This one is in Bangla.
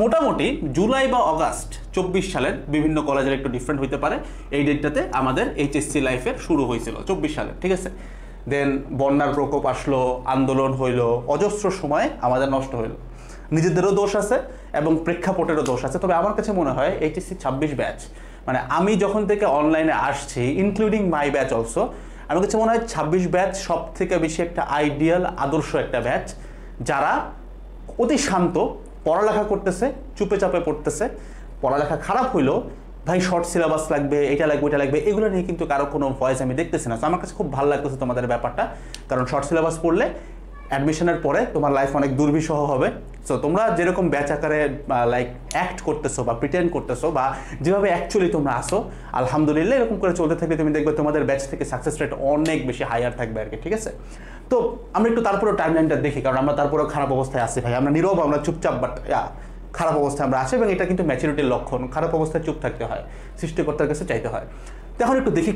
মোটামুটি জুলাই বা অগাস্ট 24 সালের বিভিন্ন কলেজের একটু ডিফারেন্ট হইতে পারে। এই ডেটটাতে আমাদের এইচএসসি লাইফের শুরু হয়েছিল 24 সালে, ঠিক আছে। দেন বন্যার প্রকোপ আসলো, আন্দোলন হইলো, অজস্র সময় আমাদের নষ্ট হইলো। নিজেদেরও দোষ আছে এবং প্রেক্ষাপটেরও দোষ আছে। তবে আমার কাছে মনে হয় এইচএসসি 26 ব্যাচ, মানে আমি যখন থেকে অনলাইনে আসছি, ইনক্লুডিং মাই ব্যাচ অলসো, আমার কাছে মনে হয় 26 ব্যাচ সব থেকে বেশি একটা আইডিয়াল আদর্শ একটা ব্যাচ, যারা অতি শান্ত, পড়ালেখা করতেছে, চুপে চাপে পড়তেছে। পড়ালেখা খারাপ হইলো, ভাই শর্ট সিলেবাস লাগবে, এটা লাগবে ওইটা লাগবে, এগুলো নিয়ে কিন্তু কারো কোনো ভয়েস আমি দেখতেছি না। তো আমার কাছে খুব ভালো লাগতেছে তোমাদের ব্যাপারটা, কারণ শর্ট সিলেবাস পড়লে অ্যাডমিশনের পরে তোমার লাইফ অনেক দুর্বিষহ হবে। সো তোমরা যেরকম ব্যাচ আকারে লাইক অ্যাক্ট করতেছো বা প্রিটেন্ড করতেছো বা যেভাবে অ্যাকচুয়ালি তোমরা আসো, আলহামদুলিল্লাহ এরকম করে চলতে থাকলে তুমি দেখবে তোমাদের ব্যাচ থেকে সাকসেস রেট অনেক বেশি হায়ার থাকবে আর কি, ঠিক আছে। তো আমরা একটু তারপরেও টাইমলাইনটা দেখি, কারণ আমরা তারপরেও খারাপ অবস্থায় আছি ভাই, আমরা নীরব, আমরা চুপচাপ, বাট খারাপ অবস্থায় আমরা আছি এবং এটা কিন্তু ম্যাচুরিটির লক্ষণ। খারাপ অবস্থায় চুপ থাকতে হয়, সৃষ্টিকর্তার কাছে চাইতে হয়। তো এখন একটু দেখি